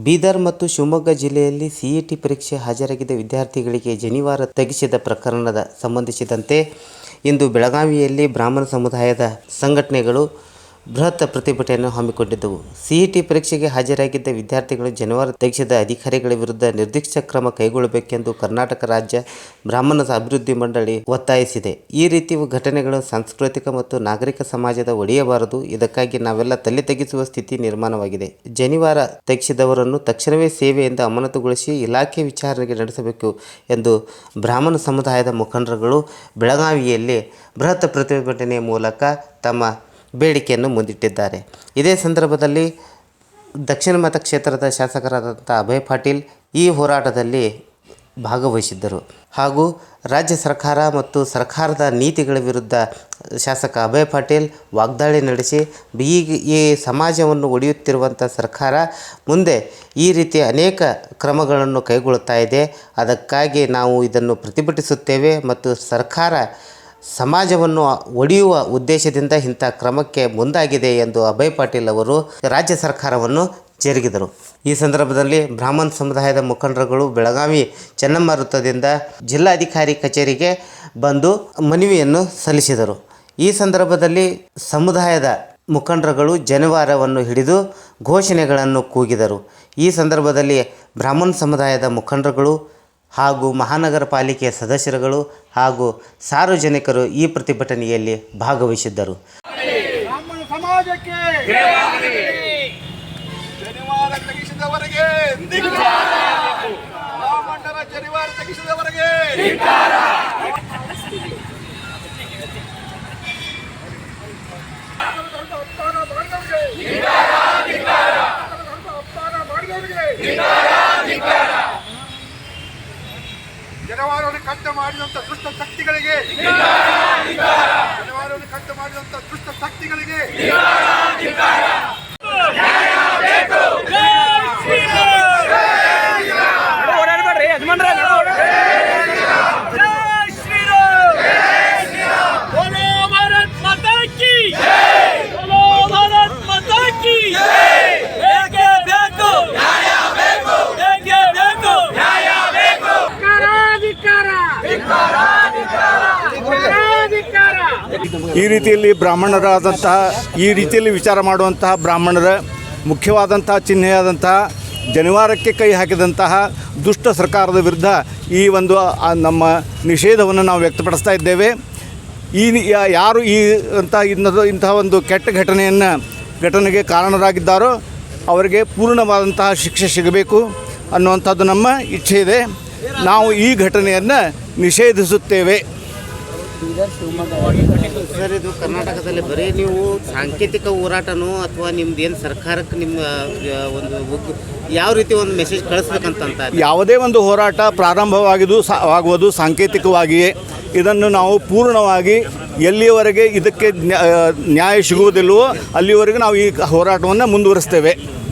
ಬೀದರ್ ಮತ್ತು ಶಿವಮೊಗ್ಗ ಜಿಲ್ಲೆಯಲ್ಲಿ ಸಿಇಟಿ ಪರೀಕ್ಷೆ ಹಾಜರಾಗಿದ್ದ ವಿದ್ಯಾರ್ಥಿಗಳಿಗೆ ಜನಿವಾರ ತೆಗೆಸಿದ ಪ್ರಕರಣದ ಸಂಬಂಧಿಸಿದಂತೆ ಇಂದು ಬೆಳಗಾವಿಯಲ್ಲಿ ಬ್ರಾಹ್ಮಣ ಸಮುದಾಯದ ಸಂಘಟನೆಗಳು ಬೃಹತ್ ಪ್ರತಿಭಟನೆಯನ್ನು ಹಮ್ಮಿಕೊಂಡಿದ್ದವು. ಸಿಇಟಿ ಪರೀಕ್ಷೆಗೆ ಹಾಜರಾಗಿದ್ದ ವಿದ್ಯಾರ್ಥಿಗಳು ಜನಿವಾರ ತೆಗೆಸಿದ ಅಧಿಕಾರಿಗಳ ವಿರುದ್ಧ ನಿರ್ದಿಷ್ಟ ಕ್ರಮ ಕೈಗೊಳ್ಳಬೇಕೆಂದು ಕರ್ನಾಟಕ ರಾಜ್ಯ ಬ್ರಾಹ್ಮಣ ಅಭಿವೃದ್ಧಿ ಮಂಡಳಿ ಒತ್ತಾಯಿಸಿದೆ. ಈ ರೀತಿ ಘಟನೆಗಳು ಸಾಂಸ್ಕೃತಿಕ ಮತ್ತು ನಾಗರಿಕ ಸಮಾಜದ ಒಡೆಯಬಾರದು. ಇದಕ್ಕಾಗಿ ನಾವೆಲ್ಲ ತಲೆ ತೆಗೆಸುವ ಸ್ಥಿತಿ ನಿರ್ಮಾಣವಾಗಿದೆ. ಜನಿವಾರ ತೆಗೆಸಿದವರನ್ನು ತಕ್ಷಣವೇ ಸೇವೆಯಿಂದ ಅಮಾನತುಗೊಳಿಸಿ ಇಲಾಖೆ ವಿಚಾರಣೆ ನಡೆಸಬೇಕು ಎಂದು ಬ್ರಾಹ್ಮಣ ಸಮುದಾಯದ ಮುಖಂಡರುಗಳು ಬೆಳಗಾವಿಯಲ್ಲಿ ಬೃಹತ್ ಪ್ರತಿಭಟನೆಯ ಮೂಲಕ ತಮ್ಮ ಬೇಡಿಕೆಯನ್ನು ಮುಂದಿಟ್ಟಿದ್ದಾರೆ. ಇದೇ ಸಂದರ್ಭದಲ್ಲಿ ದಕ್ಷಿಣ ಮತಕ್ಷೇತ್ರದ ಶಾಸಕರಾದಂಥ ಅಭಯ್ ಪಾಟೀಲ್ ಈ ಹೋರಾಟದಲ್ಲಿ ಭಾಗವಹಿಸಿದ್ದರು. ಹಾಗೂ ರಾಜ್ಯ ಸರ್ಕಾರ ಮತ್ತು ಸರ್ಕಾರದ ನೀತಿಗಳ ವಿರುದ್ಧ ಶಾಸಕ ಅಭಯ್ ಪಾಟೀಲ್ ವಾಗ್ದಾಳಿ ನಡೆಸಿ ಈ ಸಮಾಜವನ್ನು ಒಡೆಯುತ್ತಿರುವಂಥ ಸರ್ಕಾರ ಮುಂದೆ ಈ ರೀತಿ ಅನೇಕ ಕ್ರಮಗಳನ್ನು ಕೈಗೊಳ್ಳುತ್ತಾ ಇದೆ. ಅದಕ್ಕಾಗಿ ನಾವು ಇದನ್ನು ಪ್ರತಿಭಟಿಸುತ್ತೇವೆ ಮತ್ತು ಸರ್ಕಾರ ಸಮಾಜವನ್ನು ಒಡೆಯುವ ಉದ್ದೇಶದಿಂದ ಇಂಥ ಕ್ರಮಕ್ಕೆ ಮುಂದಾಗಿದೆ ಎಂದು ಅಭಯ್ ಪಾಟೀಲ್ ಅವರು ರಾಜ್ಯ ಸರ್ಕಾರವನ್ನು ಜರುಗಿದರು. ಈ ಸಂದರ್ಭದಲ್ಲಿ ಬ್ರಾಹ್ಮಣ ಸಮುದಾಯದ ಮುಖಂಡರುಗಳು ಬೆಳಗಾವಿ ಚೆನ್ನಮ್ಮ ವೃತ್ತದಿಂದ ಜಿಲ್ಲಾಧಿಕಾರಿ ಕಚೇರಿಗೆ ಬಂದು ಮನವಿಯನ್ನು ಸಲ್ಲಿಸಿದರು. ಈ ಸಂದರ್ಭದಲ್ಲಿ ಸಮುದಾಯದ ಮುಖಂಡರುಗಳು ಜನಿವಾರವನ್ನು ಹಿಡಿದು ಘೋಷಣೆಗಳನ್ನು ಕೂಗಿದರು. ಈ ಸಂದರ್ಭದಲ್ಲಿ ಬ್ರಾಹ್ಮಣ ಸಮುದಾಯದ ಮುಖಂಡರುಗಳು ಹಾಗೂ ಮಹಾನಗರ ಪಾಲಿಕೆಯ ಸದಸ್ಯರುಗಳು ಹಾಗೂ ಸಾರ್ವಜನಿಕರು ಈ ಪ್ರತಿಭಟನೆಯಲ್ಲಿ ಭಾಗವಹಿಸಿದ್ದರು. ಬ್ರಾಹ್ಮಣ ಸಮಾಜಕ್ಕೆ ಜನಿವಾರ ತೆಗೆಸಿದವರಿಗೆ ಬ್ರಾಹ್ಮಣರ ಜನಿವಾರ ತೆಗೆಸಿದವರಿಗೆ ಜನವಾರವನ್ನು ಕಟ್ಟ ಮಾಡಿದಂಥ ದುಷ್ಟ ಶಕ್ತಿಗಳಿಗೆ ಜನವಾರವನ್ನು ಕಟ್ಟ ಮಾಡಿದಂಥ ದುಷ್ಟ ಶಕ್ತಿಗಳಿಗೆ ಈ ರೀತಿಯಲ್ಲಿ ಈ ರೀತಿಯಲ್ಲಿ ವಿಚಾರ ಮಾಡುವಂತಹ ಬ್ರಾಹ್ಮಣರ ಮುಖ್ಯವಾದಂತಹ ಚಿಹ್ನೆಯಾದಂತಹ ಜನಿವಾರಕ್ಕೆ ಕೈ ಹಾಕಿದಂತಹ ದುಷ್ಟ ಸರ್ಕಾರದ ವಿರುದ್ಧ ಈ ಒಂದು ನಮ್ಮ ನಿಷೇಧವನ್ನು ನಾವು ವ್ಯಕ್ತಪಡಿಸ್ತಾ ಇದ್ದೇವೆ. ಯಾರು ಇಂತಹ ಒಂದು ಕೆಟ್ಟ ಘಟನೆಗೆ ಕಾರಣರಾಗಿದ್ದಾರೋ ಅವರಿಗೆ ಪೂರ್ಣವಾದಂತಹ ಶಿಕ್ಷೆ ಸಿಗಬೇಕು ಅನ್ನುವಂಥದ್ದು ನಮ್ಮ ಇಚ್ಛೆ ಇದೆ. ನಾವು ಈ ಘಟನೆಯನ್ನು ನಿಷೇಧಿಸುತ್ತೇವೆ. ಸರ್, ಇದು ಕರ್ನಾಟಕದಲ್ಲಿ ಬರೀ ನೀವು ಸಾಂಕೇತಿಕ ಹೋರಾಟನೋ ಅಥವಾ ನಿಮ್ದು ಏನು ಸರ್ಕಾರಕ್ಕೆ ನಿಮ್ಮ ಒಂದು ಯಾವ ರೀತಿ ಒಂದು ಮೆಸೇಜ್ ಕಳಿಸ್ಬೇಕಂತ ಯಾವುದೇ ಒಂದು ಹೋರಾಟ ಆಗುವುದು ಸಾಂಕೇತಿಕವಾಗಿಯೇ. ಇದನ್ನು ನಾವು ಪೂರ್ಣವಾಗಿ ಎಲ್ಲಿಯವರೆಗೆ ಇದಕ್ಕೆ ನ್ಯಾಯ ಸಿಗುವುದಿಲ್ಲವೋ ಅಲ್ಲಿವರೆಗೆ ನಾವು ಈ ಹೋರಾಟವನ್ನು ಮುಂದುವರಿಸ್ತೇವೆ.